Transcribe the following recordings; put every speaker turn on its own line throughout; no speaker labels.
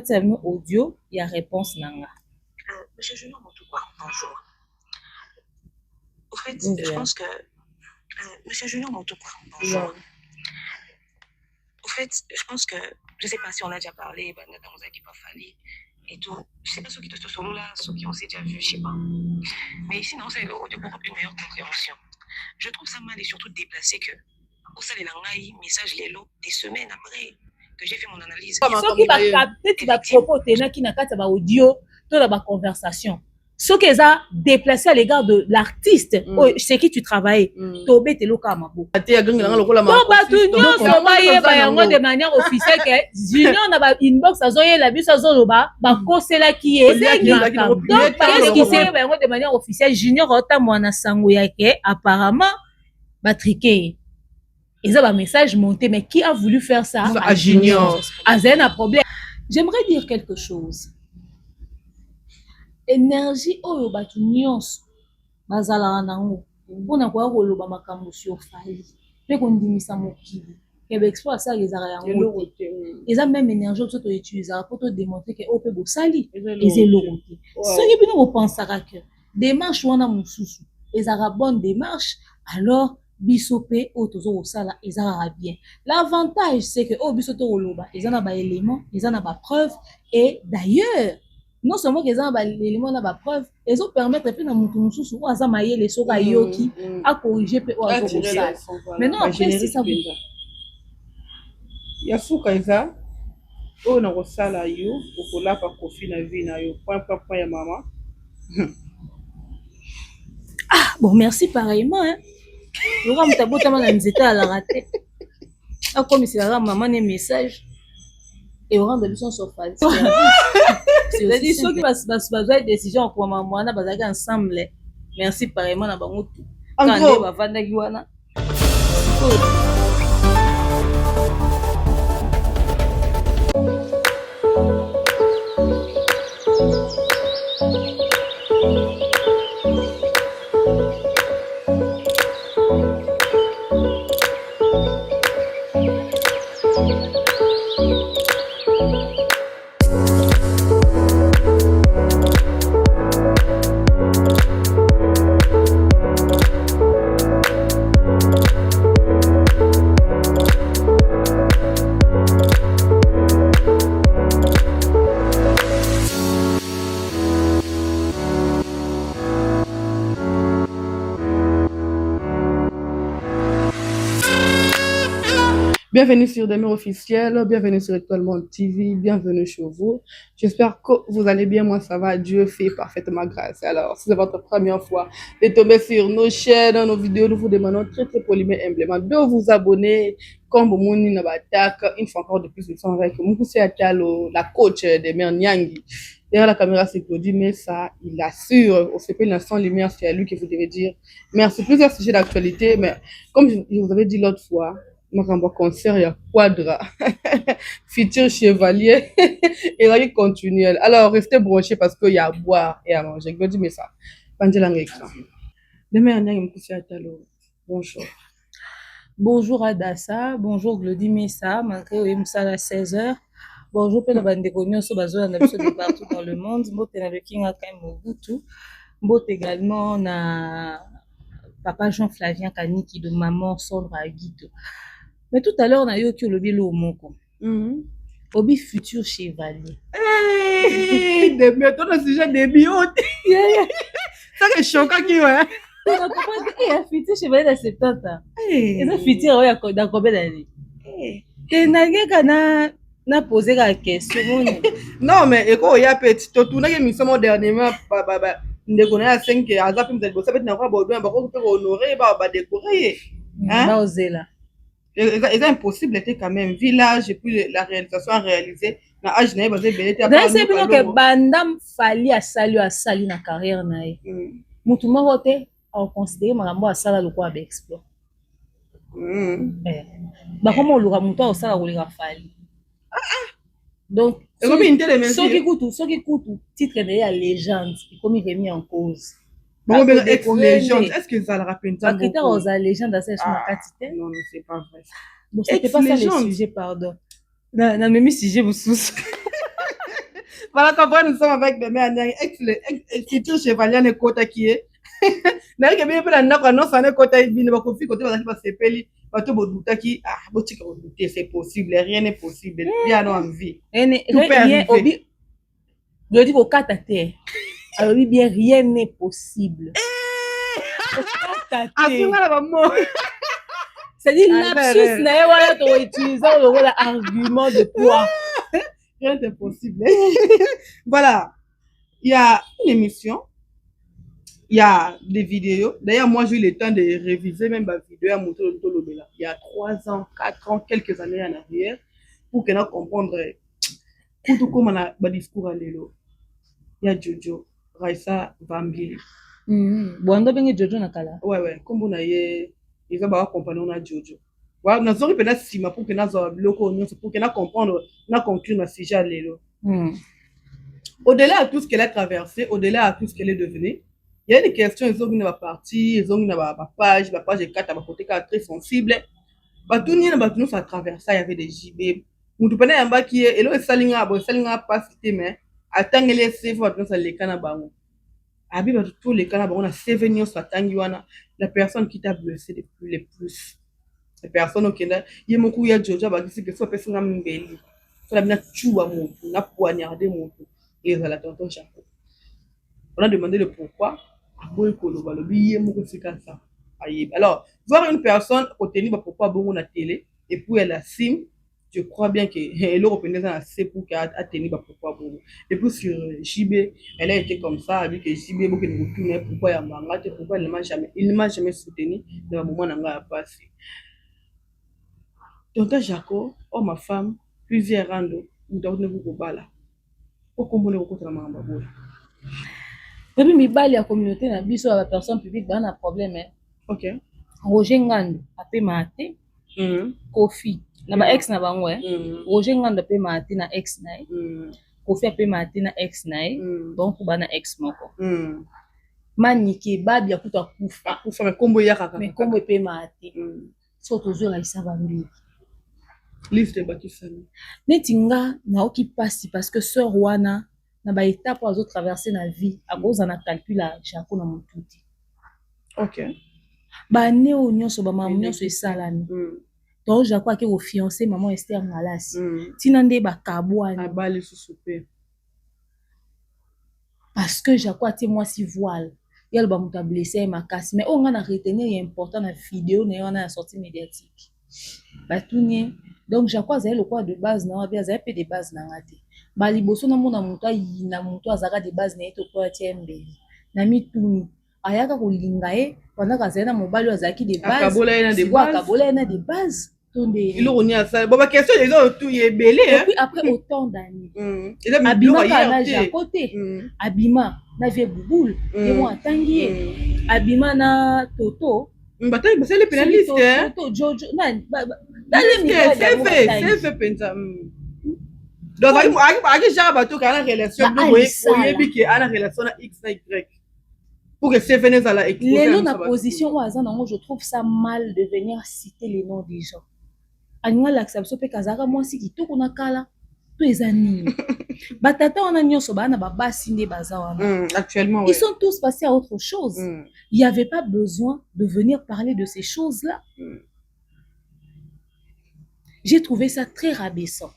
C'est un audio, il y a réponse nanga.
Monsieur Junior, en tout cas, bonjour. Au fait,
Bonjour.
je pense que Monsieur Junior, en tout cas, bonjour. Au fait, je pense que je sais pas si on a déjà parlé, ben dans nos équipes Fali et tout. Je sais pas ceux qui te sont là, ceux qui ont déjà vu, je sais pas. Mais ici, non, c'est pour une meilleure compréhension. Je trouve ça mal et surtout déplacé que au sein de l'angaï, message lélo, des semaines après que j'ai fait mon analyse.
Ceux qui va capter, tu vas proposer qui n'a qu'à audio, toute la conversation. Ceux qui sont déplacés à l'égard de l'artiste, chez qui tu travailles, Tobé te loka mabo. Donc de manière officielle que Junior n'a pas inbox à zoyer la bus à zoloba, ba kosela qui est. Donc qu'est-ce qui s'est de manière officielle Junior ota mwana sango yake apparemment batriqué. Ils ont un message monté, mais qui a voulu faire ça
à Junior?
Azen a problème. J'aimerais dire quelque chose. Énergie oyo batu nyonso bazala nango mpona koya koloba makambo sur Fali mpe kondimisa mokili kebe exploit ça ezala yango te eza même énergie oyo toutilisaka mpo todémontrer ke oyo mpe bosali eza eloko te soki bino bopensaka ke démarche wana mosusu ezalaka bonne démarche alors biso pe oyo tozokosala ezalaka bien. L'avantage c'est que oyo biso tokoloba eza na baélément eza na bapreuve et d'ailleurs non seulement qu'ils ont l'élément na ba preuve ils ont permettre puis na mutu mususu ou aza mayele soka yoki a corriger pe ou a ça maintenant après c'est ça
ya fuka eza o na kosala yo okola pa kofi na vie na yo point ya mama.
Ah bon merci pareillement hein loka mutabota na nzeta la raté a comme c'est la maman ne message et on rend de leçon sur Fali. C'est-à-dire ceux qui besoin de décision pour maman na bazaki ensemble. Merci pareillement na bango tout. Quand va vanda kiwana.
Bienvenue sur Demeure officielle, bienvenue sur Étoile Monde TV, bienvenue chez vous. J'espère que vous allez bien, moi ça va, Dieu fait parfaitement grâce. Alors, si c'est votre première fois de tomber sur nos chaînes, nos vidéos, nous vous demandons très poliment et humblement de vous abonner. Comme vous n'avez pas une fois encore de plus, nous sommes avec Moukoussi Atalo, la coach de Mère Nyangi. Derrière la caméra, c'est Claudie, mais ça, il assure. Au CP L'instant Lumière, c'est à lui que vous devez dire merci. Plusieurs sujets d'actualité, mais comme je vous avais dit l'autre fois, Makambo concert ya Quadra futur chevalier et la vie continuelle. Alors restez branchés parce qu'il y a à boire et à manger. Je dis mais ça. Angela Ngekra. Demain Moukoussi Atalo. Bonjour.
Bonjour Adassa, bonjour Glody Messa, malgré Oumsala à 16h. Bonjour Pena Bandekonyo, so bazo na biso de partout dans le monde. Mbote na le King Akai Mobutu. Mbote également na papa Jean-Flavien Kaniki de maman Sandra Aguito. Mais tout à l'heure, on a eu le bilo moko. Obi futur chevalier.
Hey, de méthodes de sujet de biote. Ça c'est choquant qui ouais.
Tu comprends que un futur chevalier de 70 ans. Et un futur dans combien d'années? Et n'a na poser la question.
Non mais écoute, il y a petit tout tourner émission dernièrement ndeko na 5 azapi mzali ça peut na kwa bodo ba ko honorer ba décorer.
Hein? Ba ozela.
C'est impossible quand même village et puis la réalisation réalisée na âge na bazé belete
pas c'est bien que bandam Fali a sali na carrière na ye mutu moko te a considérer makambo asala lokwa ba exploit ba komo oluka mutu asala koleka Fali donc soki kutu titre de la légende comme remis en cause.
Bon, ex-légende, est-ce que ça le rappelle
ça beaucoup? Critère aux légende à cette quantité.
Non, c'est pas vrai.
Bon, c'était pas ça le sujet, pardon. Non, mais sujet vous sous.
Voilà, quand nous sommes avec des mères, ex chevalier ne kota qui est. Na que bien la nako non ça ne kota bino ba kofi côté ba sepeli ba to boduta qui botika boduter c'est possible, rien n'est possible. Bien en vie. Tout peut arriver.
Je dis au katate. Alors oui bien rien n'est possible. C'est-à-dire lapsus n'est voilà tu utilises le argument de poids.
Rien n'est possible. Voilà. Il y a une émission. Il y a des vidéos. D'ailleurs, moi, j'ai eu le temps de réviser même ma vidéo à monter le Tolobela. Il y a 3 ans, 4 ans, quelques années en arrière, pour qu'elle comprenne tout comme on a un discours à l'élo. Il y a Jojo, Raissa, Vambili.
Boando bengi Jojo nakala.
Ouais. Comme on a eu, ils ont accompagné on a Jojo. Voilà, nous avons peut-être sima pour que nous avons bloqué, pour que nous comprendre, nous conclure le sujet à l'élo. Au-delà de tout ce qu'elle a traversé, au-delà de tout ce qu'elle est devenue, il y a des questions, ils ont une partie, ils ont une page 4, à côté très sensible. Tout le monde a traversé, il y avait des JB. Nous avons un bac qui est, et là, il y a pas cité, mais attends, il y a ces fois, les canabans. Abi, tous les canabans, on a 7 ans, la personne qui t'a blessé le plus. La personne qui est il y a beaucoup de Jojo, qui que soit personne qui m'a mbeli. Ça a tué mon tour, n'a poignardé mon tour. Et ça l'a tonton chapeau. On a demandé le pourquoi. Alors, voir une personne obtenir pourquoi bon la télé et puis elle assume, je crois bien que l'Européenne a assez pour qu'elle a tenu pourquoi bon. Et puis sur JB, elle a été comme ça avec JB beaucoup de retourner pourquoi il y a manga, pourquoi il ne m'a jamais soutenu dans le moment où on a passé. Tonton Jaco, oh ma femme, plusieurs randos, nous devons vous bala. Pourquoi on ne peut pas manga bon?
Depuis mibali ya communauté na biso ya personne publique ba na problème.
OK.
Roger Ngando ape mate. Kofi na ba ex na bango Roger Ngando ape mate na ex na Kofi ape mate na ex na donc ba na ex moko. Manike babi akuta kufa
mais kombo ya kaka.
Mais kombo ape mate. So tozo la isa bambi.
Liste bakisani.
Netinga na oki pasi parce que sœur wana na ba étape aux autres traverser na vie à cause na calcul à Jaco na mututi.
OK.
Ba neo nyonso ba mamu nyonso esalani. Donc Jaco ake au fiancé maman Esther Ngalasi. Tina nde ba kabwani.
Abali susupé.
Parce que Jaco a moi si voile. Il ba muta blessé makasi mais on a retenir important na vidéo na on a sortie médiatique. Ba tourner donc Jaco a le quoi de base na bien za peu de base na ngate. Ba liboso na mona muta yina muto azaka de base na eto ko atie mbeli na mituni ayaka kolinga ye pendant ka zena mobali azaki de base akabola na de base tonde
il on y a ça bon question les autres tout est belé
et puis après autant d'années abima kana ja côté abima na vie bouboule et moi tangi abima na toto
bataille c'est les pénalistes
toto Jojo na
c'est fait pensa. Donc, avec Jean Bateau, quand on a une relation, on y a une relation X et Y. Pour que c'est venu à la équipe.
Les noms de position au hasard, je trouve ça mal de venir citer les noms des gens. Aninga l'acceptation pe kazaka moi si ki to kona kala to ezani. Batata on a nyonso ba na ba basinde bazawa.
Actuellement
ils sont tous passés à autre chose. Il y avait pas besoin de venir parler de ces choses-là. J'ai trouvé ça très rabaissant.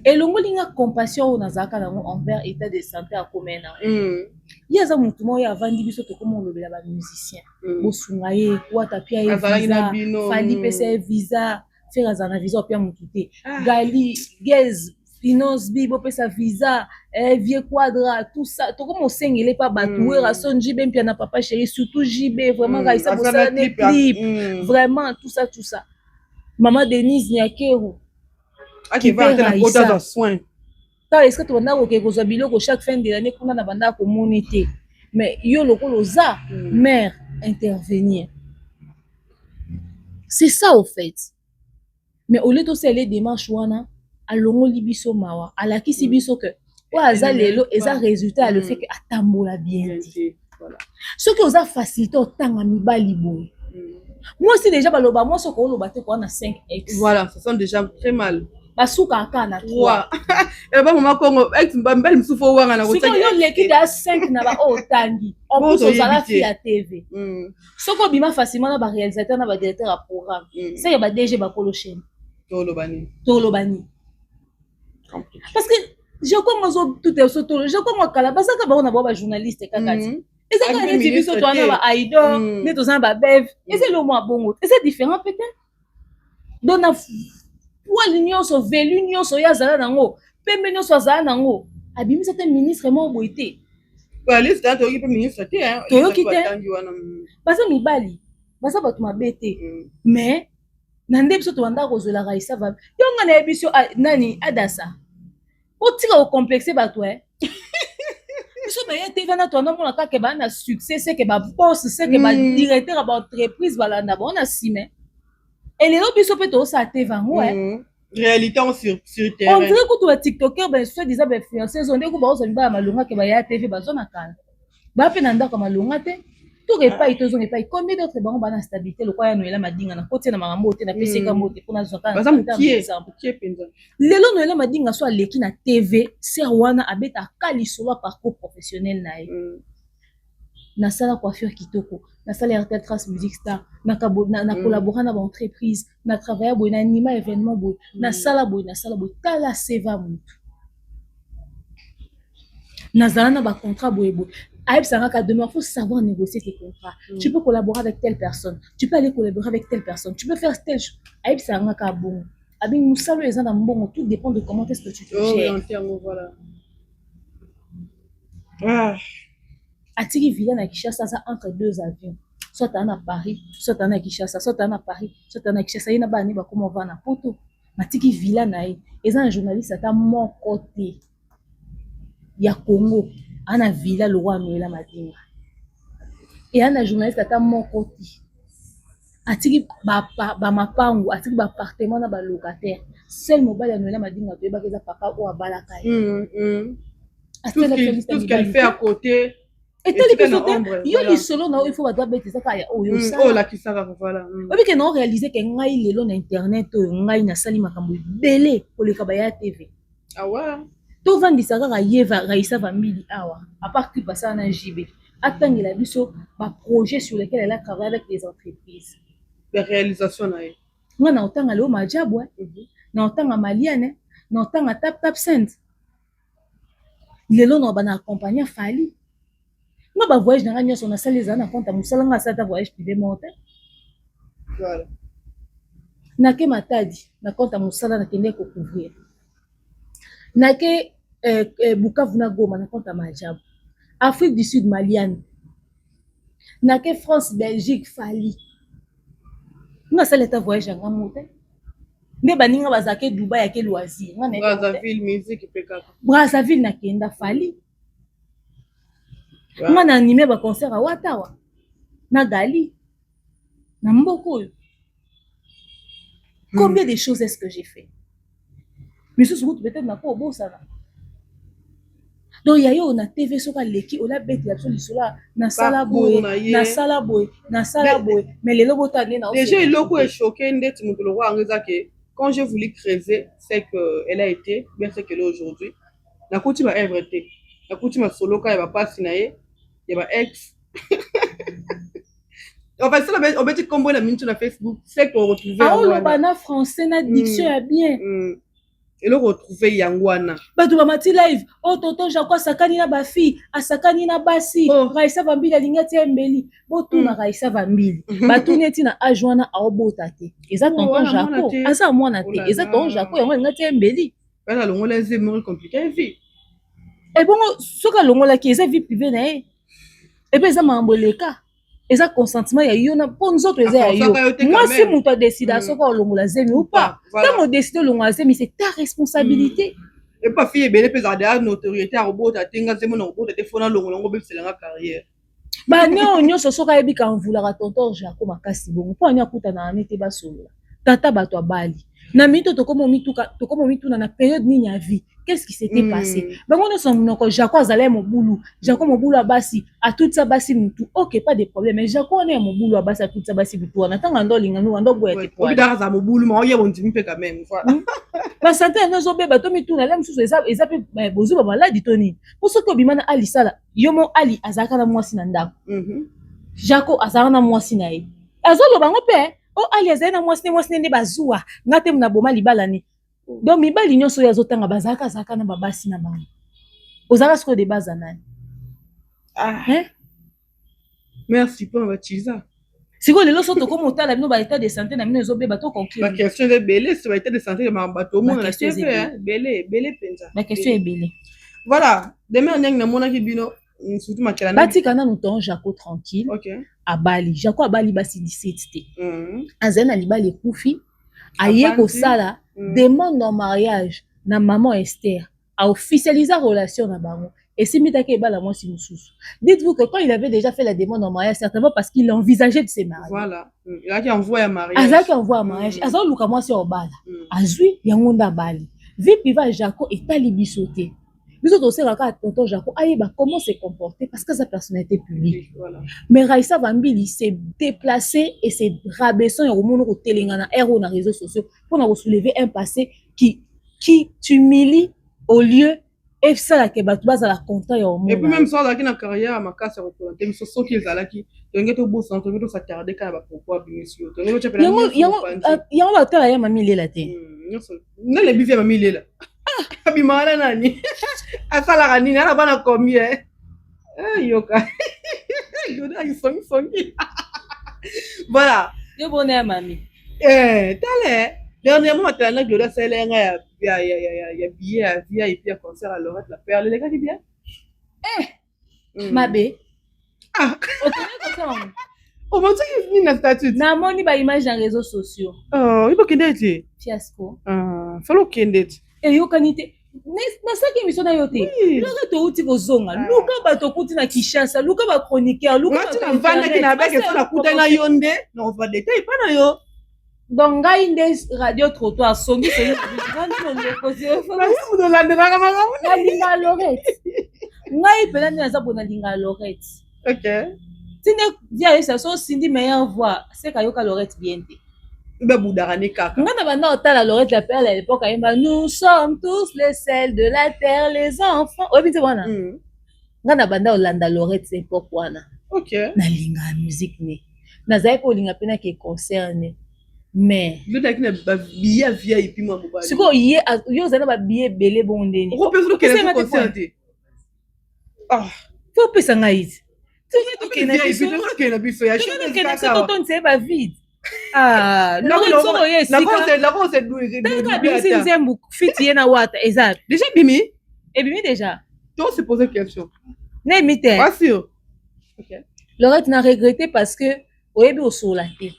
Et le molinga compassion nazaka envers état de santé à commun. Il y a ça mutumo ya vandi biso to comme on le ba musicien. Bosunga ye kwa tapia ye visa, fali pesa visa, faire azana visa pia mutute. Gali, Gez, Finance Bibo pesa visa, Vieux Quadra, tout ça. To comme on sengele pas batoué rason JB pia na papa chéri surtout JB vraiment Raissa bossa ne clip. Vraiment tout ça. Maman Denise Nyakero
qui va entrer dans le soin.
Est-ce que tu vas dire chaque fin de l'année qu'on a banda communauté mais yo le oza mère intervenir. C'est ça au fait. Mais au lieu de faire les démarches wana alongo libiso mawa alakisi biso que oaza lelo eza résultat le fait que atambola bien dit. Voilà. Ce que oza facilité otanga mibali boy. Moi aussi déjà baloba moi ce ko loba te ko na 5x.
Voilà, ça sent déjà très mal.
basuka aka na 3
Wa. Et ba mama Congo ex mbambel msufo wanga na
siko yo leki da 5 na ba otangi en plus ozala fi ya TV soko bima facilement na ba réalisateur na ba directeur ya programme c'est ba DG ba polo chaîne tolobani parce que je comme tout est auto je comme kala basaka ba na ba journaliste kakati ezaka neti biso to na ba idol ne to za ba bev et c'est le mois bongo et c'est différent peut-être donc na poil nyonso velu nyonso ya zala nango pembe nyonso azala nango abimisa te ministre mo boite
baliste ta toki pe ministre te hein
toyoki te baza mibali baza bato mabe te mais na nde biso tobanda kozwela raisa va yonga na yebi biso nani adasa otika kocomplexe bato biso baye te vana toanda mona kaka baa na succès seke babosse seke badirecteur ya baentreprise balanda bao na nsime elelo biso mpe toosala te vango
réalité sur terrain
on dirait kutu ba tiktoker ba soit disant ba influenceuse on dirait ku ba osa ba malonga ke ba ya TV bazo na kala ba pe na ndako malonga te to repai to zonga repai combien d'autres bango ba na stabilité lo kwa ya noela madinga na kote na makambo te na peseka mote pona zoka
ba sam kie penza
lelo noela madinga so aleki na TV ser wana abeta kali solo parcours professionnel na ye na sala coiffure kitoko na sala RTL Trace Music Star na collaborer na ba entreprise na travailler boy na anima événement boy na sala boy tala seva mutu na zala na ba contrat boy aïe ça ka demain faut savoir négocier tes contrats tu peux collaborer avec telle personne tu peux aller collaborer avec telle personne tu peux faire telle chose aïe ça ka bon abi musalo ezana na mbongo tout dépend de comment est-ce que tu te gères
en termes voilà
atiki villa na Kinshasa ça entre deux avions soit à Paris soit à Kinshasa soit à Paris soit à Kinshasa ina bani ba comment va na poto matiki villa na ye eza un journaliste ata mon côté ya Congo ana villa le roi Noela Madinga et ana journaliste ata mon côté atiki ba mapangu atiki ba appartement na ba locataire seul mobile ya Noela Madinga to yeba keza papa o abalaka ye
tout ce qu'elle fait à côté
et tel que yo li solo na il faut ba bête ça ka ya o yo ça
oh la kisaka voilà
obi ke non réaliser que ngai lelo na internet o ngai na sali makambo belé pour le kabaya TV
ah ouais
to vandisa kaka yeva raisa famille awa à part que passer na JB atangela biso ba projet sur lesquels elle a travaillé avec des entreprises
de réalisation na ye
nga na otanga leo majabwa na otanga maliane na otanga tap send lelo na bana accompagner Fali nga ba voyage na nganyo sona sali za na compte musala nga sa ta voyage privé monte
voilà
na ke matadi na compte musala na kende ko couvrir na ke Bukavu na Goma na compte majab Afrique du Sud Maliane na ke France Belgique Fali nga sali ta voyage nga monte nde baninga bazake Dubai ya ke loisir nga na
Brazzaville musique pekaka
Brazzaville na kenda Fali nga na animé ba concert a Watawa na Gali na Mboko combien de choses est-ce que j'ai fait mais ce souvent peut-être na ko bosana donc ya yo na TV soka leki ola bête ya sola na sala boy mais les lobos tande na
déjà iloko est choqué ndeti mutolo kwa ngeza ke quand j'ai voulu creuser c'est que elle a été bien c'est qu'elle est aujourd'hui na kuti ba œuvre té na kuti ma solo ka ya ba passe na ye ya ba ex on va ça on va dire combo la minute na Facebook c'est qu'on retrouver
ah on na français na diction ya bien
et le retrouver yangwana
bato ba mati live oh tonton Jacques sakani na ba fille asakani na basi Raisa Vambili alingati embeli botu na Raisa Vambili bato neti na ajwana aobota te eza tonton Jacques asa mwana te eza tonton Jacques yango alingati embeli
bana longola c'est more compliqué vie
et bon soka longola ki eza vie privée na ye et puis eza mamboleka eza consentiment ya yo na po nzoto eza ya yo moi si moto a décidé soka olongola zemi ou pas tant décidé olongola zemi c'est ta responsabilité
et pas fille belle pe za derrière notoriété a robota tenga zemi na robota te fona longola ngo bepsela nga carrière
ba neo nyonso soka yebi ka mvulaka tonton Jacob makasi bongo po ani akuta na anete basolola tata bato abali na mito tokomo mituna na période nini ya vie qu'est-ce qui s'était passé. Bango ne sont non Jaco azalé mobulu, Jaco mobulu abasi à toute sa basi mutu. OK, pas de problème, mais Jaco on est mobulu abasi à toute sa basi mutu. On attend ando linga nous ando boya te
pour. Oui, dans sa mobulu, mais on y a bon timpe quand même. Voilà.
La santé nous obe bato mi tuna lem sous eza pe bozu ba maladi toni. Pour ce que bimana ali sala, yomo ali azaka na mwasi na ndako. Jaco azaka na mwasi na ye. Azolo bango pe, o ali azaka na mwasi ne bazua, ngate mna boma libala ni. Donc mibali nyonso ya zotanga bazaka zaka na babasi na bango. Ozaka siko de baza nani? Hein?
Merci pour ma chiza.
Siko lelo soto ko motala bino ba état de santé na bino ezobeba to conclure.
La question est belé, c'est l'état de santé de ma bateau mon la question est belé penza.
La question est belé.
Voilà, demain on na mona ki bino surtout ma kelana.
Bati kana nous ton Jaco tranquille.
OK.
À Bali, Jaco à Bali basi 17 té. Azena libali kufi. Aye ko sala demande en mariage na maman Esther a officialisé la relation na bango et si mitake bala moi si mususu. Dites-vous que quand il avait déjà fait la demande en mariage certainement parce qu'il envisageait de se marier.
Voilà. Il a qui envoie un mariage.
Azaki envoie un mariage. Azaki luka moi si obala. Azui yango nda Bali. Vie privée Jaco est talibisoté. Nous autres aussi raka tonton Jaco ayeba comment se comporter parce que sa personnalité publique. Voilà. Mais Raissa Bambili s'est déplacé et s'est rabaissant au monde au Telengana héros dans les réseaux sociaux pour soulever un passé qui t'humilie au lieu et ça la ke batu baza la content ya au monde.
Et puis même ça là qui na carrière à ma casse représenter mais ce qui est là qui donc to boss on to s'attarder quand ba pourquoi monsieur to tu peux
yango ba tala ya mami lela te.
Non les bifia mami lela. Abimala nani asala kanini ana bana combien yoka yoda isongi voilà
yo bonne mami
tale dernièrement matana Gloria selenga ya billet à via et puis concert à Lorette la perle les gars dit bien
mabe
oh mon dieu ni na statut
na moni ba image dans réseaux sociaux
oh il faut qu'il
fiasco
falo qu'il
et yo kanite na saki émission na yo te luka to uti kozonga luka bato kuti na Kinshasa luka ba chroniqueur luka
na vanda ki na beke fona kuta na yo nde no va détail pas na yo
donc ngai nde radio trottoir songi songi na linga Lorette ngai pena nde naza bona linga Lorette
OK
tine via esa so sindi meilleure voix c'est kayoka Lorette bien te
kaka.
Ngana banda otala Lorette la perle à l'époque ayemba nous sommes tous les sels de la terre les enfants. Obi te wana. Ngana banda olanda Lorette c'est pourquoi wana.
OK.
Na linga musique ne. Na zai ko linga pena ke concert ne. Mais
le taki na ba billet via et puis moi mobile.
Siko yo zana ba billet belé bondeni.
Ko peso ke na concert.
Ah, faut pesa ngai. Tu
ke na biso ya
chef. Ke na so ton c'est ba vide. Ah, Lorette solo yes.
La cause est douée.
Bimi nzembu fiti yena wata exact.
Déjà bimi?
Et bimi déjà.
Tu se poser question.
Ne mite.
Pas sûr.
OK. Lorette n'a regretté parce que oyebi osolate.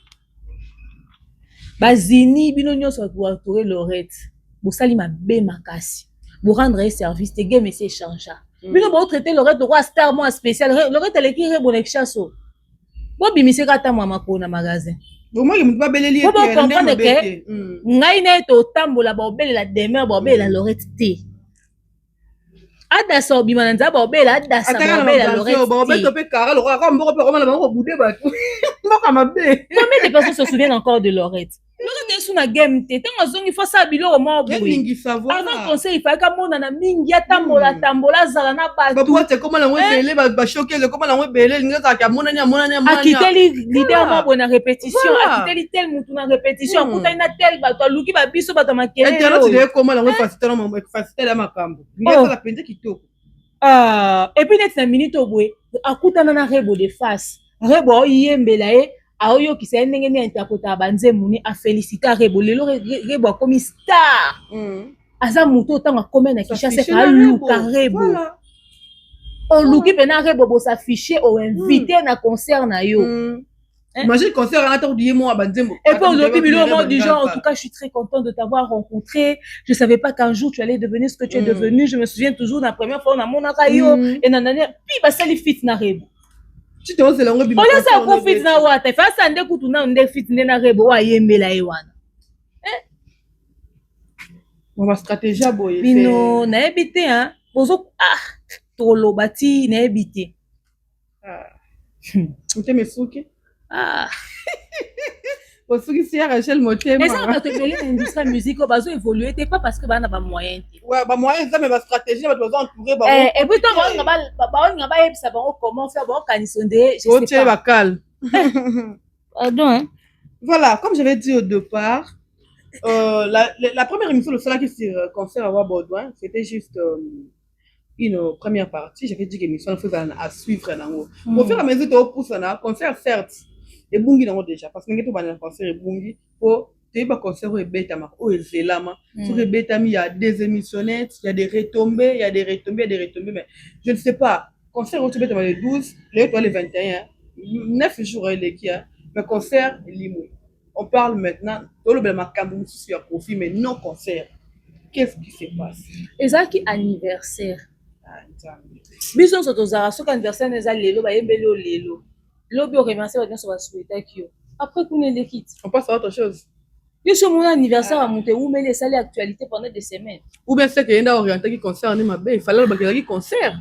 Bazini bino nyonso kwa touré Lorette. Bosali mabe makasi. Bo rendre service te game essayer changer. Bino bo traiter Lorette de roi star moi spécial. Lorette elle qui rebonek chasso. Bo bimi se kata mama ko na magasin.
Moi je me pas beleli
et comprendre que ngai na to tambola ba obelela demain ba obelela Lorette te ada so bima nza ba obela ada sa ba obela Lorette
ba obeto pe kara lo ka mboko pe komala bango bouder bato mboko mabe
combien de personnes se souviennent encore de Lorette Lorette est sous na game te tant azongi fa sa bilo mo boui avant conseil il fallait ka mona na mingi atambola tambola zala na ba
ba boite komala ngwe belé ba choquer le komala ngwe belé ngeza ka mona nya
akiteli leader mo bona répétition akiteli tel mutu na répétition kuta ina tel ba to luki ba biso ba to makele
internet de komala ngwe faciliter makambo ngeza la penze kitoko
et puis net na minute obwe akutana na Rebo de face Rebo yembela aoyo ki se ndenge ni interpreta banze muni a féliciter Rebo lelo Rebo akomi star aza muto tanga komena na Kinshasa ka luka Rebo on luki pena Rebo bo s'afficher au invité na concert na yo
imagine concert en attendant dié moi banzembo
et puis aujourd'hui bilo mot du genre en tout cas je suis très content de t'avoir rencontré je savais pas qu'un jour tu allais devenir ce que tu es devenu je me souviens toujours de la première fois on a mon akayo et nanana puis ba sali fit na Rebo
tu te c'est longue
bima on laisse ko fit na wata fa sa nde kutu na nde fit na Rebo wa yembela e wana
On va stratégie à boyer.
Bino, na habité, hein. Bozo, tolo bati, na habité.
Moté mes souki. Souki si Rachel moté.
Mais ça, on va te donner l'industrie musique, on va évoluer, pas parce que on a pas moyen.
Ouais, bah moyen, ça, mais ma stratégie, on va entourer.
Et puis, on va comment faire, bon, quand ils sont des.
Je sais pas.
Pardon, hein.
Voilà, comme j'avais dit au départ, la première émission de cela qui se concert à Roi Baudouin, c'était juste une première partie. J'avais dit que l'émission faisait à suivre. Pour faire la mesure de pouce, concert, certes, et bungi déjà, parce que nous avons un concert et bungi, pour tu vas concert et bétama, ou et zélama. Sur les bétami, il y a des émissionnettes, il y a des retombées, il y a des retombées, mais je ne sais pas. Concert au bétama le 12, le 21, 9 jours, mais concert, limou. On parle maintenant, dans le Macamboum, sur profit, mais non concert. Qu'est-ce qui se passe?
Et ça qui anniversaire. Bison Sotozara, ce qu'anniversaire n'est pas l'élo, bah yembelo l'élo. L'obi au remercier va bien sur la souhaiter que. Après qu'on ait les quitte.
On passe à autre chose.
Bien sûr, mon anniversaire a monté où mais les salles actualités pendant des semaines.
Ou bien c'est qu'il y a un orienté qui concerne ma belle, il fallait le bagage qui concert.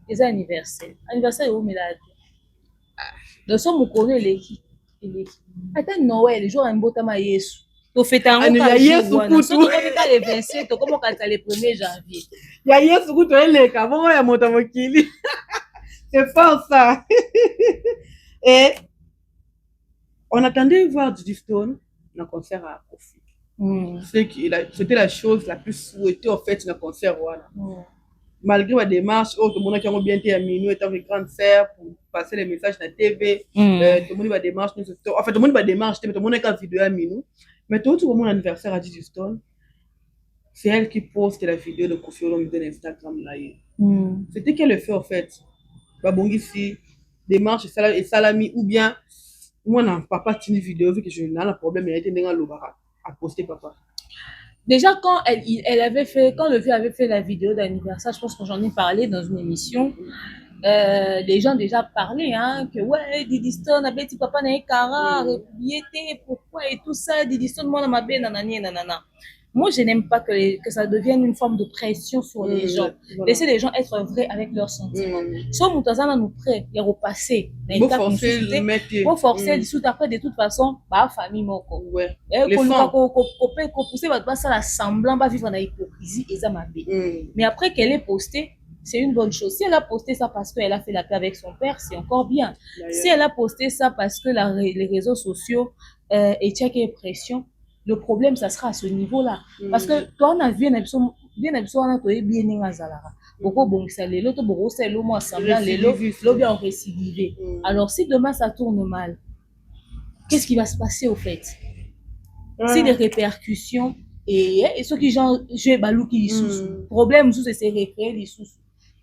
Les anniversaires. Anniversaire où mais là. Dans son moukono les qui. Attends Noël, les jours un beau temps à Yesu. Tu fais un
il y a Yesu
surtout quand les 27, comment quand t'as le 1er janvier.
Il y a Yesu tout les avant il y a montamokili. C'est fort ça. Et on attendait voir Diddy Stone dans le concert à Kofi. C'était la chose la plus souhaitée en fait dans le concert. Malgré ma démarche, tout le monde qui a bien été à minuit, étant une grande sœur pour passer les messages dans la TV. Tout le monde va démarche. En fait, tout le monde va démarche, mais tout le monde est en vidéo à minuit. Mais tout le monde anniversaire à Diddy Stone, c'est elle qui poste la vidéo de Kofi Olomide sur Instagram là. C'était qu'elle le fait en fait. Babongisi, démarche et salami, ou bien moi non papa tini vidéo vu que je n'ai pas de problème, il a été dans l'obara à poster papa.
Déjà quand elle avait fait, quand le vieux avait fait la vidéo d'anniversaire, je pense que j'en ai parlé dans une émission. Les gens déjà parlaient hein, que ouais Diddy Stone avait dit papa n'a cara pourquoi et tout ça Diddy Stone moi dans ma belle nanana. Moi je n'aime pas que ça devienne une forme de pression sur les gens. Voilà. Laisser les gens être vrais avec leurs sentiments. Soit Moutazana nous prêt il y a repassé
pour forcer le mettre
pour forcer le sous après de toute façon bah famille moko
ouais
les femmes qu'on pousser va ça la semblant va vivre dans l'hypocrisie et ça m'a bien mais après qu'elle ait posté c'est une bonne chose. Si elle a posté ça parce qu'elle a fait la paix avec son père, c'est encore bien. Si elle a posté ça parce que les réseaux sociaux et pression, le problème, ça sera à ce niveau-là. Parce que toi, on a vu un épisode, on a trouvé bien Zalara. Beaucoup bon, c'est l'autre, beaucoup c'est l'eau, moi, semblant, l'eau bien récidivé. Alors, si demain ça tourne mal, qu'est-ce qui va se passer au fait? C'est des répercussions et ceux qui genre, je balou qui sous problème, sous c'est récréer les sous.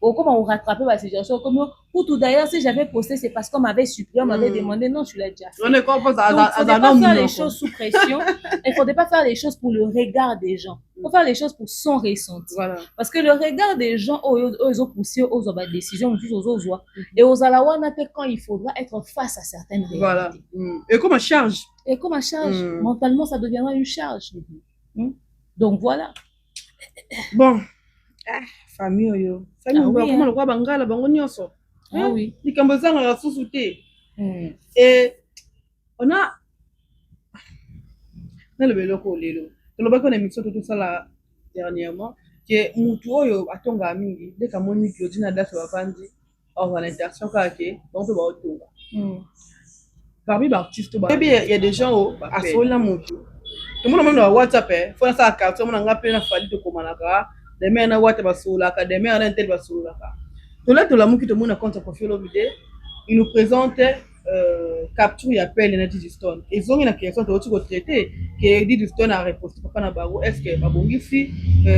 Comment on rattrape la situation comme pour tout d'ailleurs si j'avais posté c'est parce qu'on m'avait supplié on m'avait demandé non tu l'as déjà fait donc il ne faudrait pas faire les choses sous pression il ne faudrait pas faire les choses pour le regard des gens il faut faire les choses pour son ressenti parce que le regard des gens ils ont poussé aux décisions et aux alawana quand il faudra être face à certaines réalités
et comme à charge
mentalement ça deviendra une charge donc voilà
bon famille oyo famille comment le roi bangala bango nyonso
oui
likambo zanga la susute et on a dans le beloko lelo to ba ko na émission tout ça là dernièrement que mutu oyo atonga mingi de ka moni Claudine Daso bafandi en interaction kake donc ba otonga parmi les artistes il y a des gens à sola mutu tout le monde même dans WhatsApp faut ça carte on nga pe na fali to komanaka des mères na wate basolaka des mères na tel basolaka to là to la muki to mona compte Kofi Olomide il nous présente capture et appel na Diddy Stone ils ont une question to tu traiter que Diddy Stone a répondu papa na baro est-ce que babongisi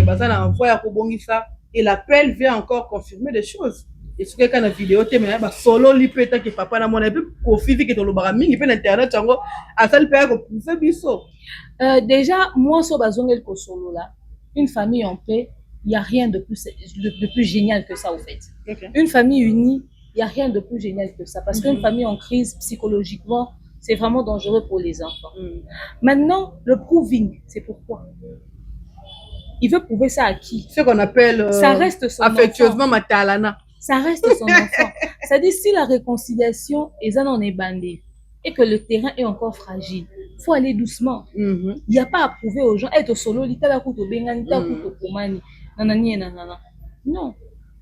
bazana envoyer ko bongisa et l'appel vient encore confirmer des choses et ce quelqu'un na vidéo te mais ba solo li peta que papa na mona pe Kofi que to lo bara mingi pe na internet yango asali pe ko pousser biso
déjà moi so bazongel ko solo là une famille en paix. Il n'y a rien de plus génial que ça, au fait. Une famille unie, il n'y a rien de plus génial que ça. Parce qu'une famille en crise, psychologiquement, c'est vraiment dangereux pour les enfants. Maintenant, le proving, c'est pourquoi il veut prouver ça à qui?
Ce qu'on appelle
ça reste son
affectueusement
enfant.
Matalana.
Ça reste son enfant. C'est-à-dire, si la réconciliation est en bandé et que le terrain est encore fragile, il faut aller doucement. Il n'y a pas à prouver aux gens, être solo, non,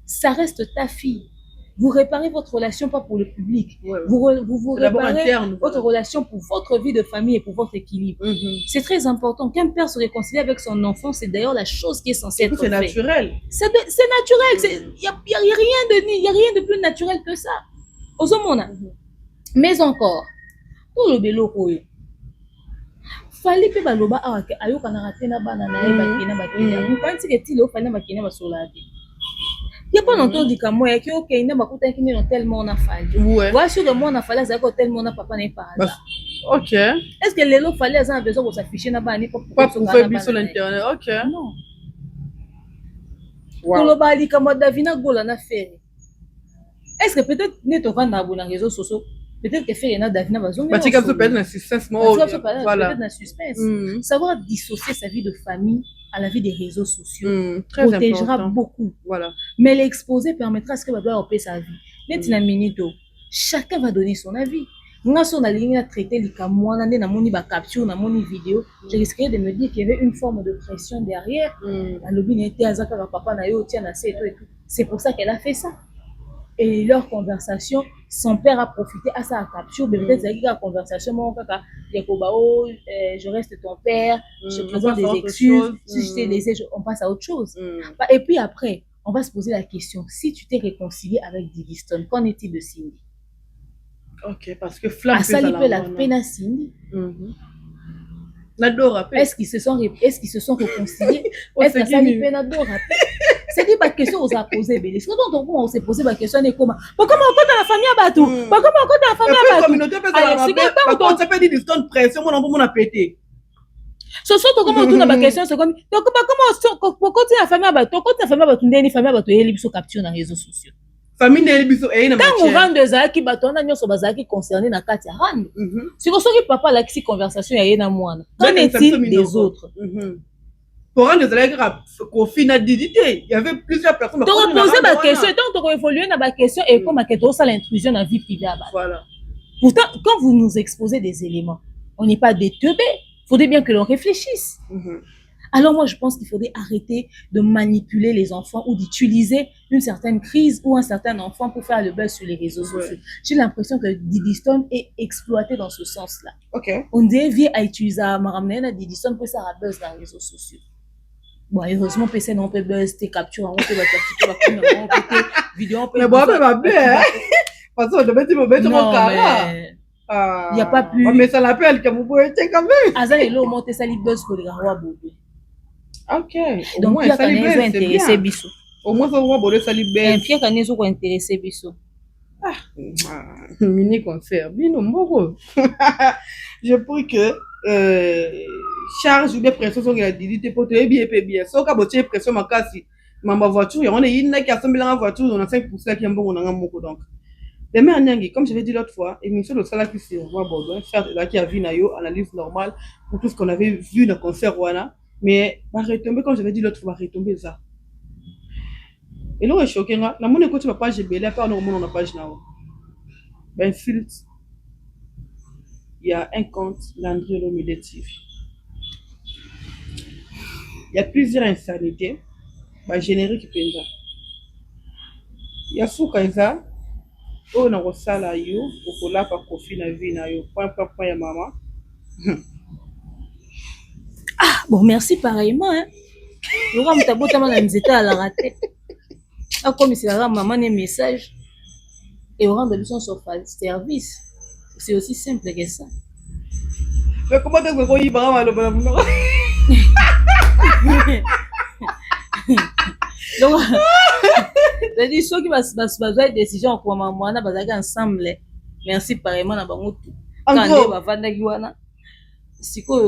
ça reste ta fille. Vous réparez votre relation pas pour le public.
Ouais.
Vous réparez votre relation pour votre vie de famille et pour votre équilibre. C'est très important. Qu'un père se réconcilie avec son enfant, c'est d'ailleurs la chose qui est censée être faite.
C'est naturel.
C'est naturel. Il n'y a rien de plus naturel que ça. Mais encore, pour le bélo, fallait que baloba ayo kana tena bana na ye bakina bakina mukanti ke tilo fallait bakina basolade. Il n'y a pas longtemps dit que moi, qui ok, il n'a pas coûté qui n'est tellement on a fallu. Voilà sur le monde a fallu, ça a tellement on a papa n'est pas.
Ok.
Est-ce que les lots fallait ça besoin de s'afficher n'a pas ni
pour faire sur l'internet. Ok.
Non. Pour le bali comme Davina Gola n'a fait. Est-ce que peut-être n'est pas dans les réseaux sociaux? Peut-être que fait n'a Davina besoin.
Bah tu peux peut-être un suspense.
Voilà. Peut-être un suspense. Savoir dissocier sa vie de famille à la vie des réseaux sociaux protégera important. Beaucoup.
Voilà.
Mais l'exposer permettra à ce que Baba paie sa vie. Chacun va donner son avis. Moi, si on a ligne à traiter les camois, on a moni ba capture, on a moni vidéo, je risquerais de me dire qu'il y avait une forme de pression derrière. La lobby n'était à Zaka papa na yo tient assez et tout. C'est pour ça qu'elle a fait ça. Et leur conversation, son père a profité à sa capture. Peut-être que la conversation, je reste ton père, je présente des excuses. Si je t'ai laissé, on passe à autre chose. Et puis après, on va se poser la question, si tu t'es réconcilié avec Digiston, qu'en est-il de Cindy?
Ok, parce que Flamme
ça lui peut la peine à Cindy. Est-ce qu'ils se sont réconciliés? Est-ce que ça lui peut c'est dit ma question aux a posé Bélis. Quand on s'est posé ma question est comment pourquoi on compte la famille à Batou? Pourquoi on compte la famille à Batou?
Communauté ça peut dire Digiston pression on a pété.
Ce sont comment on tourne ma question c'est comme donc comment pourquoi la famille à Batou? Quand la famille à Batou ndeni famille à Batou elle libso capture dans les réseaux sociaux.
Famille ndeni biso na
quand on rend des aki Batou on a nyoso bazaki concerné na kati ya rand. Si vous savez papa la qui conversation ya yena mwana. Qu'en est-il des autres?
Pour rendre des élèves il y avait plusieurs personnes.
Donc, poser ma question, donc, on évolue dans ma question et comme ça l'intrusion dans la vie privée.
Voilà.
Pourtant, quand vous nous exposez des éléments, on n'est pas des teubés. Il faudrait bien que l'on réfléchisse. Alors, moi, je pense qu'il faudrait arrêter de manipuler les enfants ou d'utiliser une certaine crise ou un certain enfant pour faire le buzz sur les réseaux sociaux. J'ai l'impression que Digiston est exploité dans ce sens-là. On devient à utiliser Digiston pour faire un buzz dans les réseaux sociaux. Bon, heureusement, PC non peut buzz, tes captures, on peut capturer, vidéo, on peut.
Mais bon, mais ma bien, parce qu'on devait dire, mon cara.
Il n'y a pas plus.
Mais ça l'appelle que vous pouvez être quand même.
Azan et l'eau monte ça buzz pour les gars, bobo.
Ok.
Donc, il y a quand même intéressé Bissou.
Au moins, ça va boire ça libère.
Un pied quand ils ont intéressé Bissou.
Ah, mini concert, bien au moro. Je prie que charge ou des pressions sont gradées pour te bien. Sauf qu'à botter pression ma casse, ma voiture, on est une qui a 100 000 en voiture, on a 5% qui est bon, on a un moko donc. Demain en Niangi, comme je l'ai dit l'autre fois, émission de Salah qui s'est Bordeaux, certes, là qui a vu Nayo, analyse normale pour tout ce qu'on avait vu dans le concert Rwanda, mais va retomber, comme je l'ai dit l'autre fois, va retomber ça. Et là, je suis choqué, là, mon écoute, tu vas pas GBL, à part nos monde, on n'a pas Genao. Ben, filtre, il y a un compte, Landry Lomide TV. Il y a plusieurs insanités, bah, générique Penza. Il y a Foukaïza, on a reçu la yo, pour la par Kofi na vie na yo, point ya maman.
Ah, bon, merci pareillement, hein. Le roi Moutabota m'a nzeta à la raté. Ah, comme c'est la maman un message et on rend de son service. C'est aussi simple que ça.
Mais comment tu veux y va le bon
donc, c'est-à-dire ceux qui va être décision pour maman, on va ensemble. Merci pareillement na bango tout. Quand on va vendre guana, c'est quoi?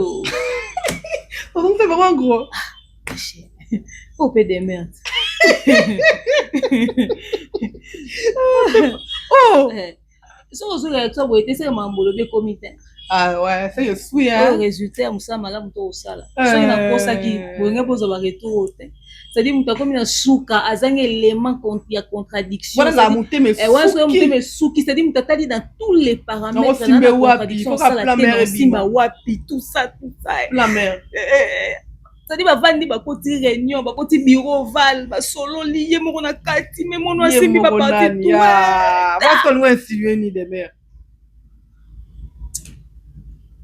On fait vraiment gros.
Au peu de merde. Oh! So, vous avez été c'est mambolo de comité.
Ah ouais, ça je suis
Le résultat mosala malamu to osala soki nakosaki bolingi bozwa baretour te c'est-à-dire moto akomi na suka azangi élément ya contradiction
wana motema
esuki c'est-à-dire moto atali dans tous les paramètres
na contradiction osala te
nosimba wapi tout ça
la mère
c'est-à-dire bavandi bakoti réunion bakoti bureau val basololi ye moko na kati me mono asimbi baparti
tolingo insinue ni de mère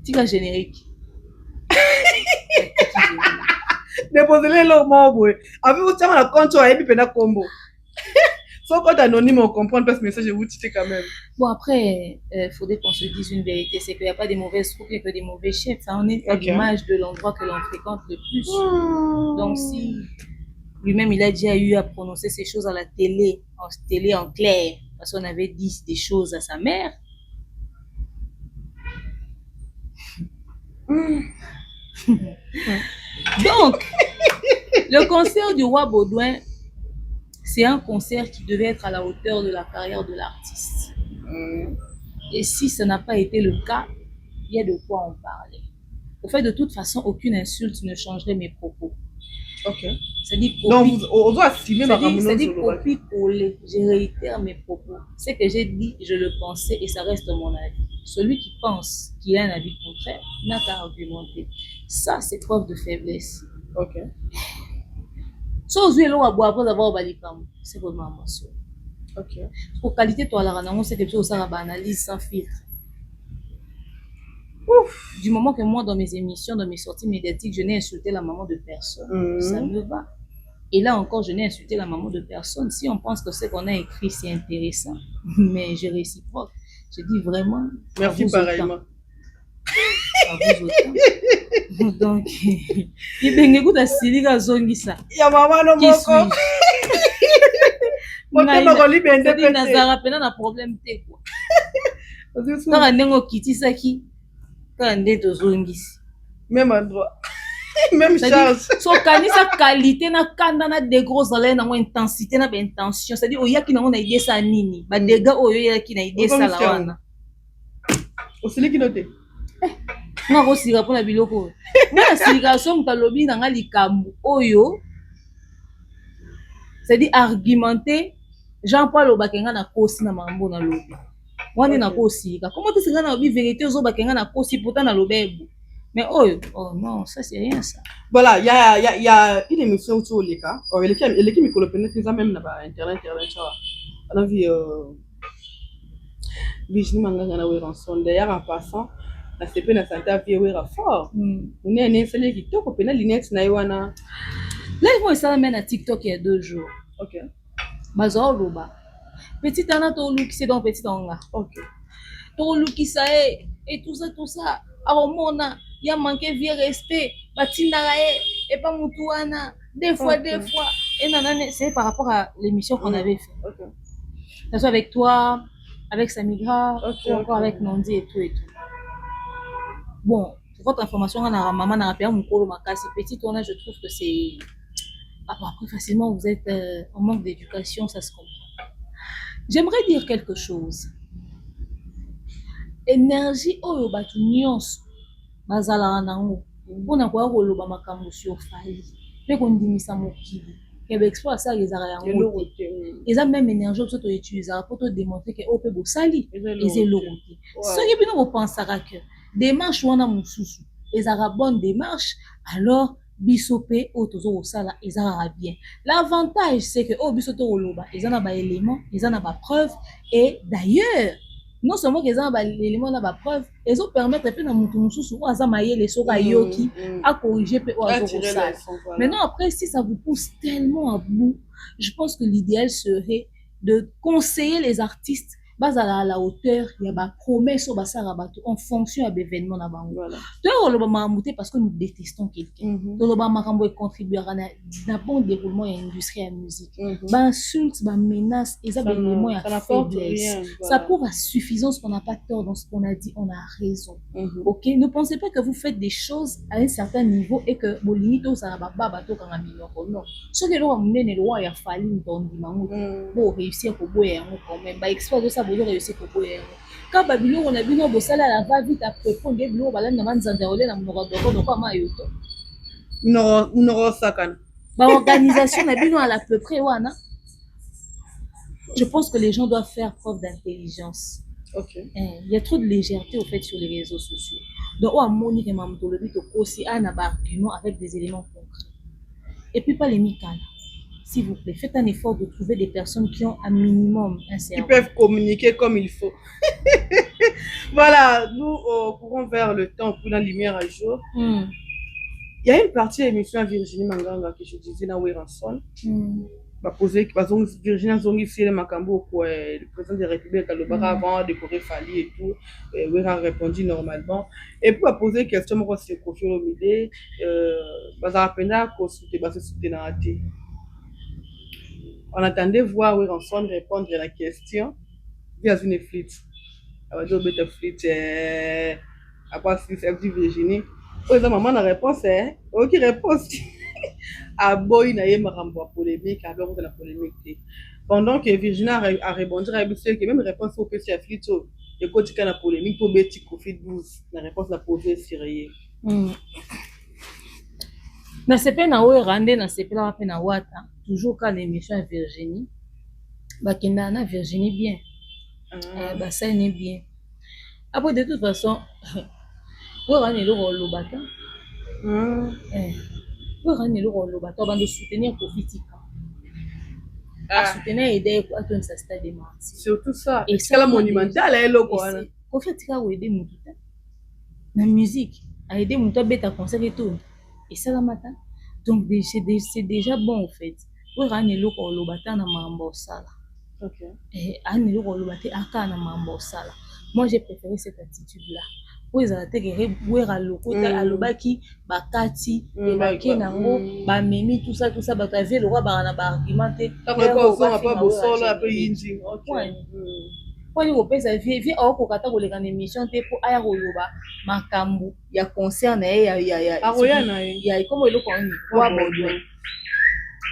tika générique
déposele eloko moko boye avi otiama na compte oyo ayebi mpena kombo so compte anonyme on comprendre parce que message ewuti te quand même.
Bon après faudrait qu'on se dise une vérité, c'est qu'il n'y a pas des mauvaises troupes, il n'y a que des mauvais chefs, ça on est à l'image de l'endroit que l'on fréquente le plus. Donc si lui-même il a déjà eu à prononcer ces choses à la télé en clair parce qu'on avait dit des choses à sa mère. Donc, le concert du roi Baudouin, c'est un concert qui devait être à la hauteur de la carrière de l'artiste. Et si ce n'a pas été le cas, il y a de quoi en parler. Au fait, de toute façon, aucune insulte ne changerait mes propos.
Ok.
C'est-à-dire copie-coller. Je réitère mes propos. Ce que j'ai dit, je le pensais et ça reste mon avis. Celui qui pense qu'il a un avis contraire n'a qu'à argumenter. Ça, c'est preuve de faiblesse.
Ok.
So après avoir balikam, c'est vraiment mention.
Ok.
Pour qualité, toi, la c'est quelque chose ça va analyse sans filtre.
Ouf.
Du moment que moi, dans mes émissions, dans mes sorties médiatiques, je n'ai insulté la maman de personne, ça me va. Et là encore, je n'ai insulté la maman de personne. Si on pense que ce qu'on a écrit, c'est intéressant, mais je réciproque. Je dis vraiment.
Merci pareillement.
À vous autant. Donc, il bengue kuta silika zongisa.
Ya maman no moko. Motema koli bende
pete. Nazara pena na problème te quoi. Kaka ndengo kitisaki. Kaka nde tozongisi.
Même endroit. Même charge.
So kanisa qualité na kanda na de gros salaire na intensité na intention. C'est-à-dire oyaki nango na idée sa nini. Ba dega oyo yaki na idée sa la wana.
Osiliki note.
Nga kosika mpona biloko oyo nga sika so moto alobi na nga likambo oyo c'est-à-dire argumenté Jean-Paul alobaka nga na kosi na makambo na lobi wana na kosika comment te singa na lobi vérité ozobaka nga na kosi pourtant na lobebu mais oyo oh non ça c'est rien ça.
Voilà, il y a une émission sur les cas eleki mikolo pene eza même na ba internet on a vu Virginie Manganga na Weranson d'ailleurs en passant na sepe na santé à vie wera fort on est né kitoko pena linex na wana
là ils vont ça même na TikTok il y a 2 jours.
OK
bazo loba petit ana to lukise donc petit onga
OK
to lukisa et tout ça aromona ya manquer vieux respect batindaka et pas mutu wana des fois et nanane c'est par rapport à l'émission qu'on avait fait.
OK
ça soit avec toi avec Samigra ou encore avec Nandi et tout. Bon, pour votre information, on a maman n'a pas mon colo ma casse petite, on a je trouve que c'est après facilement vous êtes en manque d'éducation, ça se comprend. J'aimerais dire quelque chose. Énergie oyo batu nyonso bazala nango mpona koya koloba makambo sur fali mpe kondimisa mokili kebe exploit ça ezala yango te eza même énergie oyo to utilisaka mpo to démontrer ke oyo mpe bosali eza eloko te soki bino bopensaka ke démarche wana mosusu ezalaka bonne démarche alors biso mpe oyo tozokosala ezalaka bien. L'avantage c'est que oyo biso tokoloba eza na baélément eza na bapreuve et d'ailleurs non seulement que eza na baélément na bapreuve ezopermettre mpe na motu mosusu oyo aza mayele soki ayoki akorrige mpe oyo azokosala. Maintenant après si ça vous pousse tellement à bout, je pense que l'idéal serait de conseiller les artistes bazala à la hauteur ya ba promesse basara bato en fonction ya événement na bango. To loba mamuté parce que nous détestons quelqu'un. To loba makambo et contribuera na bon déroulement ya industrie ya musique. Ba insulte, ba menace, et ça ba élément ya faiblesse. Ça prouve à suffisance qu'on n'a pas tort dans ce qu'on a dit, on a raison. OK, ne pensez pas que vous faites des choses à un certain niveau et que bo limite ça ba bato kanga miloko non. Ce que lo munene lo ya fali ntondi mango. Bo réussir ko boya yango quand même ba exploit ça bozo réussir koboya ka babiloko na bino bosala la va vite après fond de biloko balani na manzanza ole na monoko donc ama yoto
Unoro sakana.
Ba organisation na bino à la peu près wana. Je pense que les gens doivent faire preuve d'intelligence.
Ok.
Il y a trop de légèreté au fait sur les réseaux sociaux. Donc on a monique et mamtolobi to aussi un argument avec des éléments concrets. Et puis pas les micales. S'il vous plaît, faites un effort de trouver des personnes qui ont un minimum un cerveau.
Qui peuvent communiquer comme il faut. Voilà, nous courons vers le temps pour la lumière à jour. Il y a une partie de l'émission Virginie Manganga que je disais dans Weranson. Va poser, Virginie Zongi Sile Makambo, le président de la République, avant de Corée Fali et tout. Wera a répondu normalement. Et puis, va poser une question sur Kofi Olomide. Va appeler qu'on soutenir on attendait voir Weranson répondre à la question via une flûte. Elle va dire bête flûte après si c'est dit Virginie. Oh ça maman la réponse est OK réponse. A boy na yé marambo polémique avec la polémique. Pendant que Virginie a répondu à que même réponse au PC à flûte et quand il y a la polémique pour bête Kofi 12 la réponse la posée sérieux.
Na sepe na oyo rande na sepe la pe na wata toujours quand l'émission Virginie bakenda na Virginie bien bah ça n'est bien après de toute façon oyo rande le lobata oyo rande le lobata bande soutenir Kofitika à soutenir aider à ton stade de mars
surtout ça et c'est la monumentale elle quoi
Kofitika ou aider mutu na musique a aider mutu beta concert et tout. Et ça la matin. Donc c'est déjà bon en fait. Pour ramener le kolobata na mambo sala.
OK.
Et amener le kolobata aka na mambo sala. Moi j'ai préféré cette attitude là. Pour les intégrer wera lokota alobaki bakati et bakenango ba memi tout ça ba tavé le roi ba na ba argumenter.
Pas bosola peu yinji. OK.
Kwani kopesa vie okokata koleka na émission te po aya koloba makambo ya concert na ya comme eloko ni kwa bodo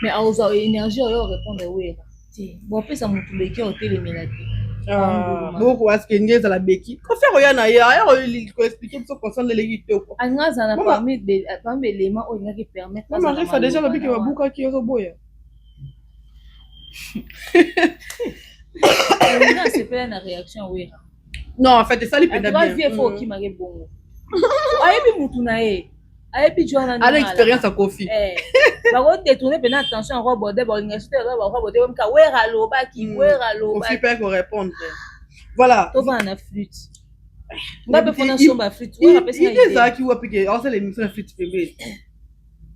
mais auza énergie oyo répondre wera ti bon pesa mutu leki otelemela te
beaucoup parce que ngeza la beki ko faire oya na ya ko expliquer so concerne les leki te ko
angaza na parmi éléments oyo ngaki permettre
ça arrive ça déjà le biki babuka ki yo boya
c'est pas une réaction oui
non en fait ça lui pédale bien
vie faut qui marre bongo ayebi mutu na ye ayebi joana
à l'expérience à Kofi
ba ko détourner pendant attention en bordel ba ngasi te ba bordel même ka wera loba ki wera loba
Kofi peut répondre voilà
to va na flûte ngabe fona so ba flûte wera pesa
il est ça qui wa piquer on c'est l'émission de flûte bébé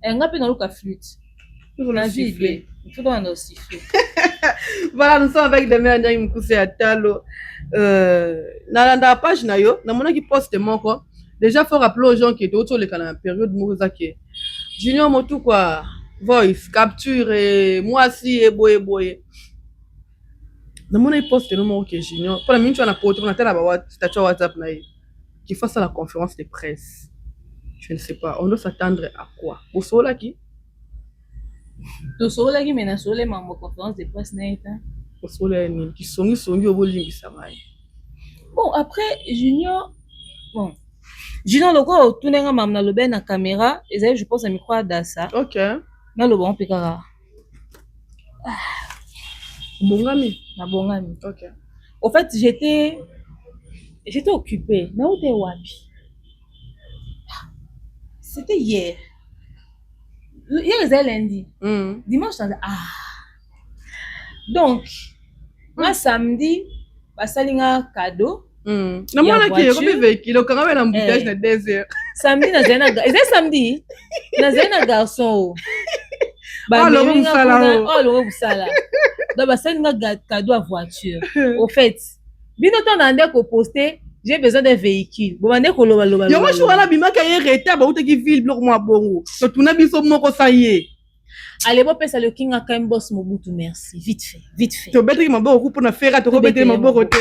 ngabe na luka flûte pour la vie il faut dans aussi
voilà nous sommes avec Damien Ndiaye Mukuse Atalo na la page na yo na mona ki poste moko déjà faut rappeler aux gens qui étaient autour de la période Mouza qui Junior Motu quoi voice capture et moi si et boye na mona poste no moko que Junior pour la minute on a porté on a tellement ba statut WhatsApp na qui fasse la conférence de presse je ne sais pas on doit s'attendre à quoi pour cela qui
tosola ki mena sole mambo conférence de presse na eta
tosola ni ki songi obolingisa mai
bon après Junior loko otunenga mam na lobe na caméra ezali je pense à micro dasa
OK
na lobe on pekaka
bongami
OK au fait j'étais occupée na ote wapi c'était hier c'est lundi. Dimanche, donc, moi samedi, basalinga cadeau.
Na mwana ki ko véhicule au quand même l'embouteillage na 2 heures.
Samedi na zena c'est samedi. Na zena garçon.
Loro
busala. Donc basalinga cadeau à voiture. Au fait, bino ton ande ko poster j'ai besoin d'un véhicule. Bon, on est koloba loba.
Yo moi je suis là bima ka yéreta ba uti ville bloc moi bongo. To tuna biso moko sa yé.
Allez bon pesa le king aka boss Mobutu merci. Vite fait.
To bete ma boko pour na faire to bete ma boko te.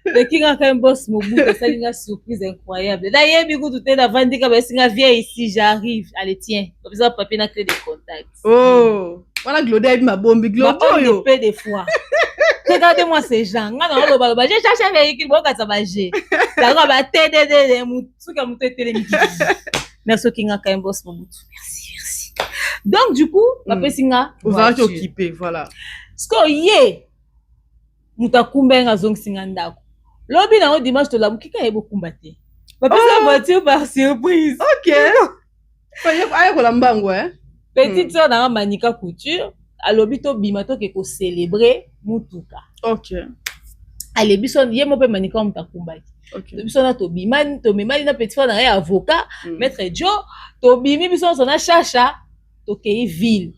Le king aka boss Mobutu ça une surprise incroyable. D'ailleurs bigo tout est avant dit que ba singa viens ici j'arrive. Allez tiens. Pas besoin papier na clé de contact.
Oh. Voilà Glodé ma bombe Glodé yo.
Peu de fois. Regardez-moi ces gens. J'ai cherché un véhicule, bon, ça va j'ai. D'accord, bah, merci, Kinga Kaimbos, merci. Donc, du coup, papa singa.
Vous êtes occupé, voilà.
Ce que yé, mutakumbenga zong singa ndako. Lobi na dimanche to la mukika yebo kumbate. Papa sa voiture par surprise.
Ok. Aye ko lambango
Petite sœur na manika couture, alobi to bimato ke ko célébrer mutuka.
Ok.
Ale biso yemo pe manika mutakumbaki.
Ok.
Biso na to bimani to memali na petite sœur na avocat, maître Joe, to bimi biso na chacha, to kei ville.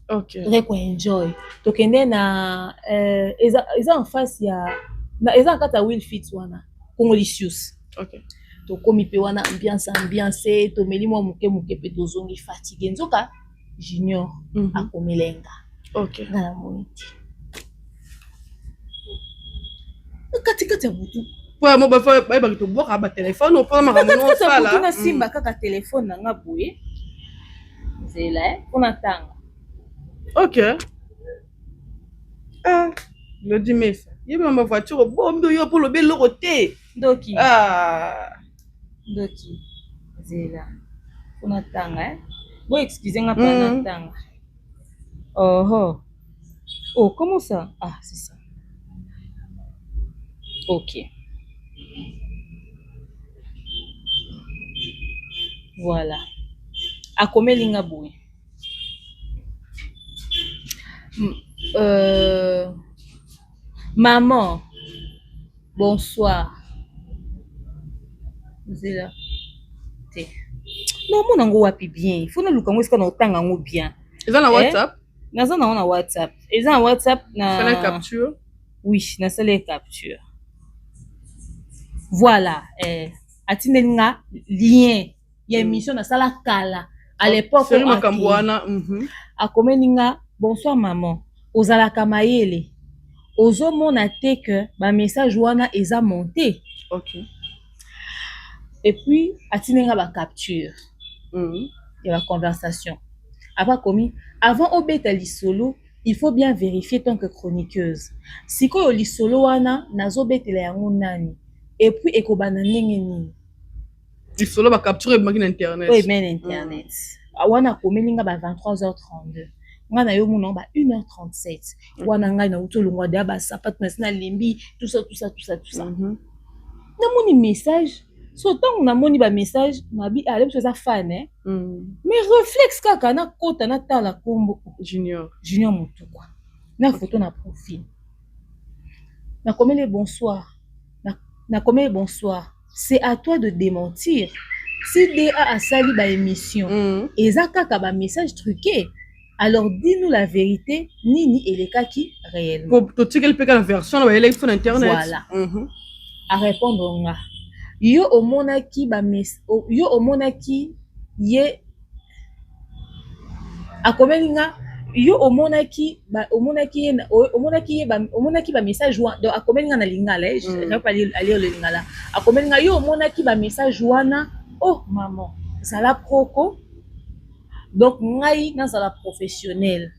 Ok.
Reko enjoy. To kende na eza en face ya na eza en kata Wilfit wana. Congolicious.
Ok.
To komi pe wana ambiance to meli mo muke pe to zongi fatigué nzoka junior akomelenga.
Ok.
Na moniti. Kati ya butu.
Ouais, moi ba to boka ba téléphone, on prend ma ramono ça là.
Na simba kaka téléphone na nga boye. Zela on attend.
Ok. Ah, le dimanche. Il y a ma voiture bon yo pour le bel roté.
Doki.
Ah.
Doki. Zela. On attend Bon, excusez-moi pas attendre. Oh, comment ça? Ah, c'est ça. Ok. Voilà. Akomelinga boy. Maman, bonsoir. Zela. Non, mon ango wapi bien. Il faut na lukango est-ce qu'on entend ango bien.
Ils ont la WhatsApp?
Naza na WhatsApp. Ils ont WhatsApp na.
C'est la capture?
Oui, na c'est capture. Voilà. Atinelinga lien. Il y a émission na sala kala. À l'époque.
C'est Makambouana.
Akomelinga, bonsoir maman. Ozala kamayele. Ozo mona te que ma message wana eza monté.
Ok.
Et puis, atinenga ba capture. Il y a la conversation. Après commis, avant obeta lisolo, il faut bien vérifier tant que chroniqueuse. Si ko lisolo wana nazo betela yango nani. Et puis ekobana ndenge nini.
Lisolo ba capture ba internet.
Oui, mais internet. Wana komelinga ba 23h32. Ngana yo muna ba 1h37. Wana ngai na utolongwa da ba sapat na sina lembi, tout ça. Na moni message. So tant on a moni ba message, na bi ale parce que ça fan Mais réflexe kaka na kota na tala kombo
Junior
mutukwa. Na photo na profil. Na komele bonsoir. Na komele bonsoir. C'est à toi de démentir. Si DA a sali ba émission, eza kaka ba message truqué. Alors dis-nous la vérité, nini elekaki réellement.
Pour tu quelle la version na ba sur internet.
Voilà. À répondre nga. Yo omonaki ye akomelinga yo omonaki ba message wana donc akomelinga na lingala je pas lire le lingala akomelinga yo omonaki ba message wana oh maman sala proko donc ngai na sala professionnel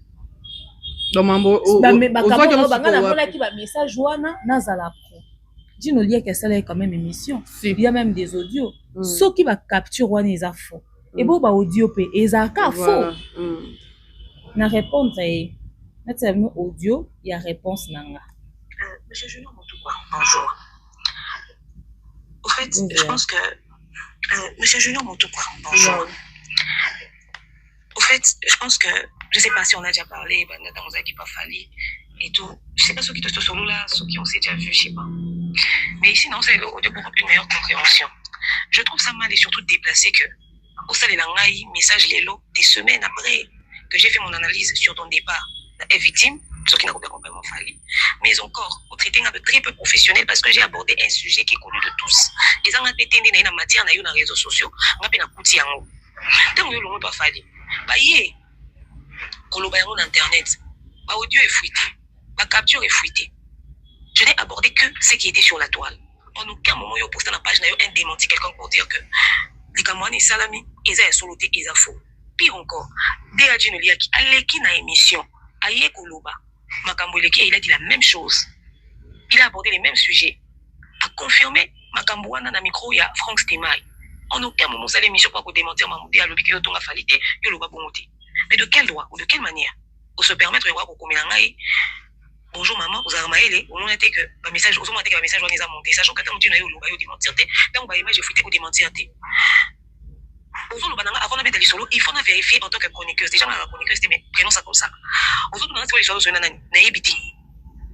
donc mambo
omonaki ba message wana na sala pro Dino lia que ça là quand même émission. Il y a même des audios. Ceux qui va capture one is faux. Et bon ba audio pe ezaka faux. Na répondre maintenant audio, il y a réponse nanga.
Monsieur Junior Moutouba, bonjour. Au fait, je pense que Monsieur Junior Moutouba, bonjour. Au fait, je pense que je sais pas si on a déjà parlé dans nos équipes Fali et tout. Je sais pas ceux qui te sont là, ceux qui ont déjà vu, je sais pas. Mais ici, non, c'est pour une meilleure compréhension. Je trouve ça mal et surtout déplacé que au sein de message lélo des semaines après que j'ai fait mon analyse sur ton départ est victime, ce qui n'a pas complètement fallu. Mais encore, au traité un peu très peu professionnel parce que j'ai abordé un sujet qui est connu de tous. Les gens ont été dans la matière, dans les réseaux sociaux, on a pu n'appuyer en haut. Tant que l'on pas fallu. Bah, yé, kolobayaro d'internet, bah, audio est fuité, bah, capture est fuité. Je n'ai abordé que ce qui était sur la toile. En aucun moment, il y a posté dans la page, il y a un démenti quelqu'un pour dire que les Kamouani Salami, ils ont soloté, ils ont faux. Pire encore, D.A. Djinoliaki, Aleki na émission, Aye Koloba, Makamboueleki, il a dit la même chose. il a abordé les mêmes sujets, a confirmé Makambouana na micro, il y a Franck Stemai. En aucun moment, ça l'émission pour démentir Mamoudé à l'obéki de ton affalité, il a bongoté. Mais de quel droit ou de quelle manière pour se permettre de voir pour bonjour maman, vous avez remarqué, au moment que le message, au moment que le message on les a monté, sachant que tant que tu n'as eu le démentir, tant que l'image est fouillée au démentir. Avant de mettre les solos, il faut vérifier en tant que chroniqueuse. Déjà, la chroniqueuse, mais prenons ça comme ça. Aux autres, les gens sont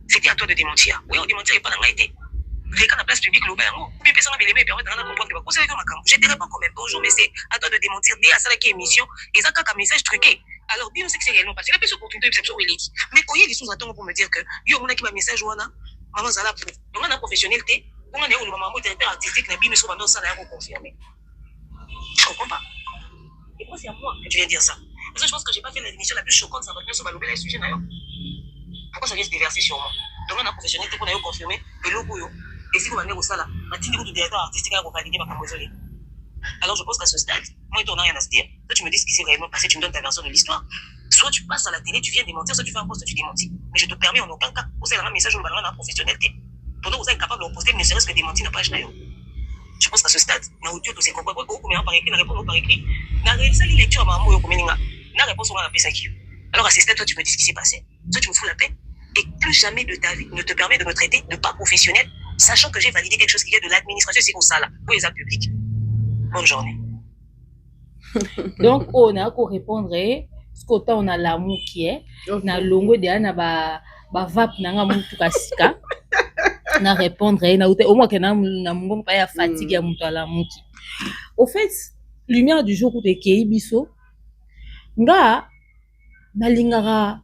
c'était à toi de démentir. Oui, on démentir, il n'y a pas d'anglais. Vu qu'à la place publique, le bain, ou bien personne n'a permettre de comprendre que vous savez comment je te réponds quand même. Bonjour, mais c'est à toi de démentir. Dès à ça, qui émission, et ça, un message truqué. Alors, bien, c'est que c'est réellement parce qu'il y a plus d'opportunités de perception, il est dit. Mais quand il y a des choses à temps pour me dire que, yo, on a qui m'a message, ou maman, ça l'a pour. Donc, on a professionnalité, on a des maman, directeur artistique, n'a bien, mais souvent, ça l'a confirmé. Je comprends pas. Et moi, c'est à moi que tu viens dire ça. Parce que je pense que j'ai pas fait l'émission la plus choquante, ça va bien sur le sujet, d'ailleurs. Pourquoi ça vient se déverser sur moi? Donc, on a professionnalité qu'on a confirmé, et l'eau, et si vous m'avez au sala, ma team de directeur artistique a validé ma camboisole. Alors, je pense qu'à ce stade, moi, il n'y a rien à se dire. Toi, tu me dis ce qui s'est réellement passé, tu me donnes ta version de l'histoire. Soit tu passes à la télé, tu viens démentir, soit tu fais un poste, tu démentis. Mais je te permets en aucun cas, vous avez un message, on va dans la professionnalité. Pendant que vous êtes incapable de reposter, ne serait-ce que démentir n'a pas acheté. Je pense qu'à ce stade, na audio de ces comprendre beaucoup combien par écrit, na répondre par écrit, na réalisé les lectures à maman yo komeninga, na réponse on va appeler ça qui. Alors à ce stade, toi tu me dis ce qui s'est passé, toi tu me fous la paix, et plus jamais de ta vie ne te permet de me traiter de pas professionnel, sachant que j'ai validé quelque chose qui vient de l'administration, c'est comme ça là, pour les actes publics. Bonne journée.
Donc on a qu'à répondre, ce côté on a l'amour qui est, na longo de ana ba vap nanga mutu kasika. Na répondre na au moins que na mungo pa ya fatigue ya mutu ala muki. Au fait, lumière du jour ko te kei biso nga balingara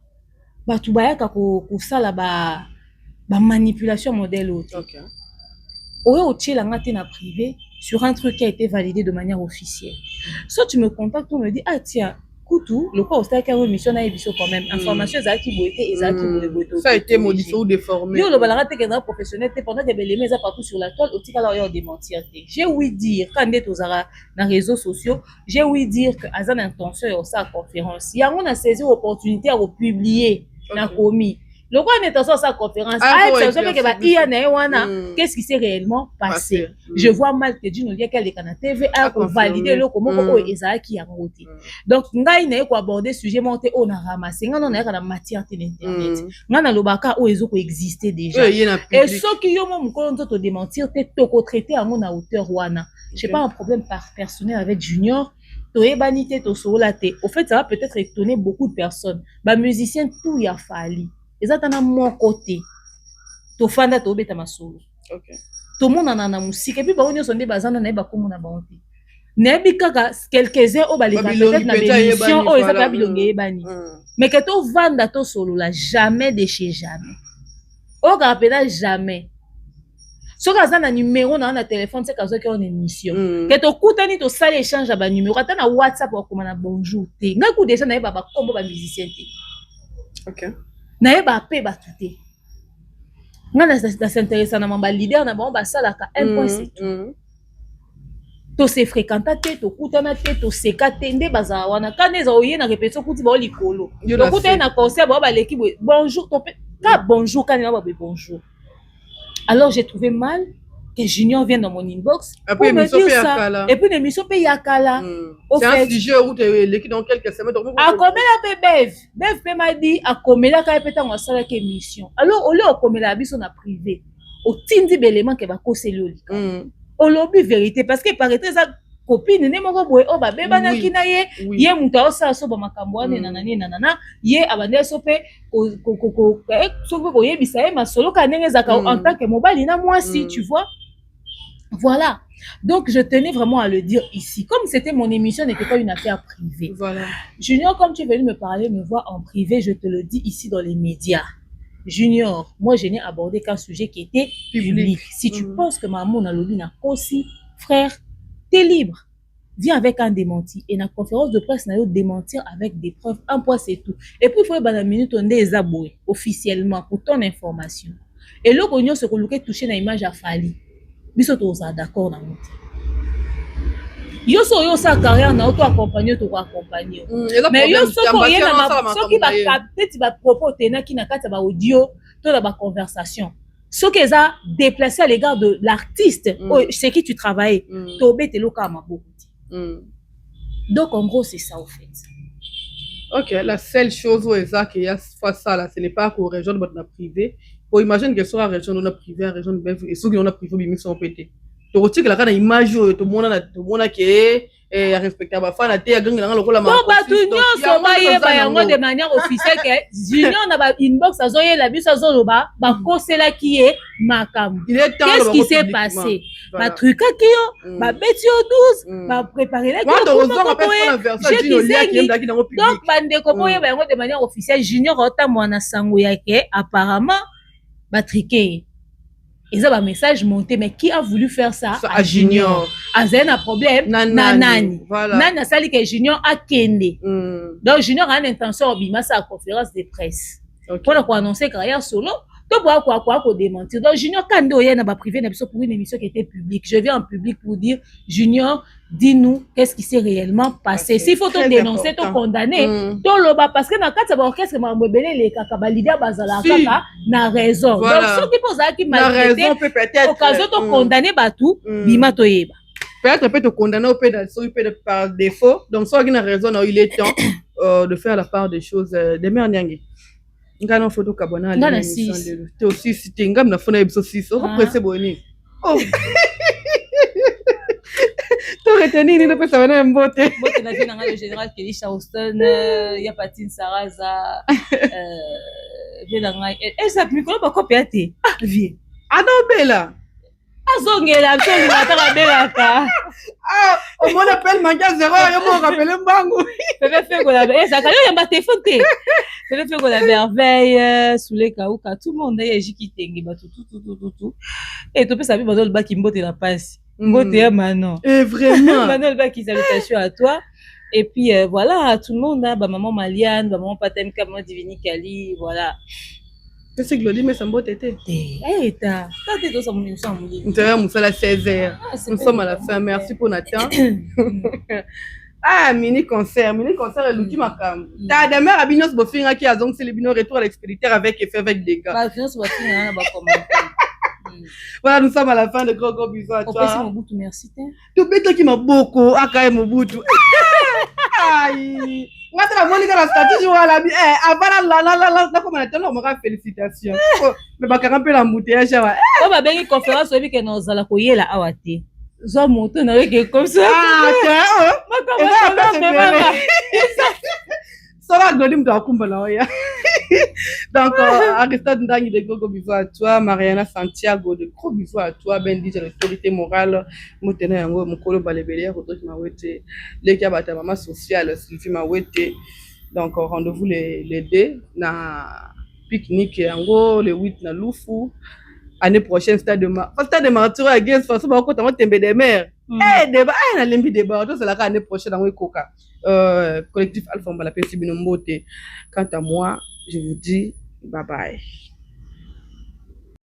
batu bayaka ko sala ba manipulation modèle autre.
OK.
Oyo otiela nga te na privé sur un truc qui a été validé de manière officielle. Soit tu me contactes, on me dit ah tiens Koutou, le quoi au stade qui a émission na émission quand même information ezaki boité ezaki boité.
Ça a été modifié ou déformé.
Yo le balara te que professionnel te pendant que belé ça partout sur la toile otika la yo démentir te. J'ai ouï dire quand ndé tozara na réseaux sociaux, j'ai ouï dire que azan intention yo sa conférence. Ya on a saisi opportunité à publier na komi. Le quoi est intention sa conférence. Ah ça veut que ba iya na wana qu'est-ce qui s'est réellement passé. Je vois mal que Dieu nous dit qu'elle est na TV a valider le comment ko ezaki ya ngoti. Donc ngai na ko aborder sujet monté on a ramassé ngana na ka na matière te l'internet. Ngana lobaka o ezoko exister déjà. Et ce qui yo mo mukolo nzoto démentir te to traiter à mon hauteur wana. J'ai pas un problème personnel avec Junior. Toyebani te to sola te. Au fait ça va peut-être étonner beaucoup de personnes. Ba musicien tout ya fali. Ezatana mon côté to fanda to beta masolo.
OK.
To mona na musique et puis ba onyo sonde bazana na ba komo na ba onti. Nebi kaka quelques-uns au balika peut-être na émission o ezaka bilonge ebani. Mais que to vanda to solo là jamais de chez jamais. O ka pena jamais. So ka zana numéro na téléphone c'est ka zo ki on émission. Que to kutani to sale échange ba numéro ata na WhatsApp o koma na bonjour te. Nga ku déjà na ba kombo ba musicien te.
OK.
Na ye ba pe ba tuté nga na s'intéresse na mamba leader na ba salaka un point c'est tout to se fréquenta te to kutana te to seka te nde baza wana kaneza oye na répétition kuti ba likolo to kutana na concert ba l'équipe bonjour to ka bonjour kanela ba bonjour. Alors j'ai trouvé mal que Junior vienne dans mon inbox pour me dire ça. Et puis l'émission paye Yakala.
C'est un sujet où tu es l'équipe dans quelques semaines.
A combien la Bev m'a dit à combien la capita on sala que émission. Alors au lieu de combien la biso na privé. Au tindi belément que va causer le lit. Au lobby vérité parce que paraît ça copine ne moko boye o ba beba na kina ye ye mutu osa so ba makambo ane nanana ye abande so pe ko ko yebisa ye masolo ka ndenge zaka en tant que mobile na moi si tu vois. Voilà. Donc, je tenais vraiment à le dire ici. Comme c'était mon émission, n'était pas une affaire privée.
Voilà.
Junior, comme tu es venu me parler, me voir en privé, je te le dis ici dans les médias. Junior, moi, je n'ai abordé qu'un sujet qui était public. Si tu penses que maman n'a lobby n'a aussi, frère, t'es libre. Viens avec un démenti. Et la conférence de presse n'a eu démentir avec des preuves. Un point, c'est tout. Et puis, il faut que la minute, on est aboué officiellement pour ton information. Et là, on se coloquait toucher dans l'image à Fali. Biso toza d'accord na mutu. Yo so yo sa carrière na auto accompagner to accompagner. Mais yo so ko yé na so ki ba capter ti ba propos tena ki na kati ba audio to la ba conversation. ce qu'ils ont déplacé à l'égard de l'artiste, c'est qui tu travailles, Tobé te loka maboko. Donc en gros c'est ça au fait.
Ok, la seule chose où il y a ça là, ce n'est pas qu'au région de notre privé. Pour imaginer que soit la région de notre privé, la région de Benfou, et ceux qui ont notre privé, ils sont pétés. Tu retiens que la grande image, tout le monde qui est respectable, enfin la terre, gang, la lokola.
Donc batunyo soba ba yango de manière officielle que Junior na ba inbox azoye la bus azoloba ba kosela qui est makam. Qu'est-ce qui s'est passé? Ba truc qui yo, ba beti yo 12, ba préparer la donc bandeko boye ba yango de manière officielle Junior ota mwana sango yake apparemment ba triqué. Ils ont un message monté, mais qui a voulu faire ça à Junior? Azen a un problème, Nani. Nani a sali que Junior a kende. Donc Junior a une intention de sa conférence de presse. Pour annoncer qu'il y a solo, tout pour démentir. Donc Junior Kando y a privé pour une émission qui était publique. Je viens en public pour dire Junior, dis-nous qu'est-ce qui s'est réellement passé. S'il faut te dénoncer, te condamner, parce que dans le cadre de l'orchestre, les Kakabalidia Bazala Kaka n'a raison. Donc ceux qui posent qui maltraité, occasion de condamner Batou, Bima Toyeba.
Peut-être peut te condamner au peut par défaut. Donc soit qui n'a raison, il est temps de faire la part des choses. De merde ngana photo kabona
ngana
te aussi cité ngam na fona ebiso 6 on pressé boni oh to retenir ni pesa wana mbote
na vie na le général Kelly Charleston ya Patine Saraza vela ngai esa micro ba copia te vie
adobela
azongela mtoni mataka belaka
on appelle manga 0 yo mo rappeler mbangu
bébé fait la esa kayo ya ba téléphone te bébé fait la merveille sous les kauka tout le monde est jikitengi ba tout et to pesa bi bazol ba kimbote la passe mbote ya Manon
et vraiment
Manon ba qui salutations à toi et puis voilà tout le monde ba maman Maliane ba maman Patem Kama Divini Kali voilà.
Qu'est-ce que Glody mais ça m'a été.
Eh ta, quand tu es dans mon émission Mouli.
Nous sommes à 16h. Nous sommes à la fin. Merci pour Nathan. Ah mini concert est l'ultime cam. Ta demain à Binos Bofinga qui a donc c'est le bino retour à l'expéditeur avec effet avec des gars.
Bah Binos Bofinga na ba comment.
Voilà, nous sommes à la fin de gros bisous à toi.
Merci Mobutu, merci.
Tu peux qui m'a beaucoup akaye Mobutu. Aïe. Ngata la Monica la statue jour à la avant la comme on m'a félicitations. Mais ba ka peu l'embouteillage wa.
On va bien une conférence obi que nous allons koyela awate. Zo moto na weke comme ça.
Ah tiens. Ça va Glody mtakumba la oya. Donc Aristide Ndangi de gros bisous à toi, Mariana Santiago de gros bisous à toi, Ben DJ l'autorité morale, motena yango mukolo balebelière autoki mawete, leki abata mama sociale Sylvie mawete. Donc rendez-vous les deux na pique-nique yango le 8 na Lufu. Année prochaine stade de Martyr à Guest façon ba ko tamo tembe des mères. Débat na lembi débat to c'est la année prochaine dans Koka. Collectif Alpha Mbala Pesi Binombote. Quant à moi, je vous dis bye bye.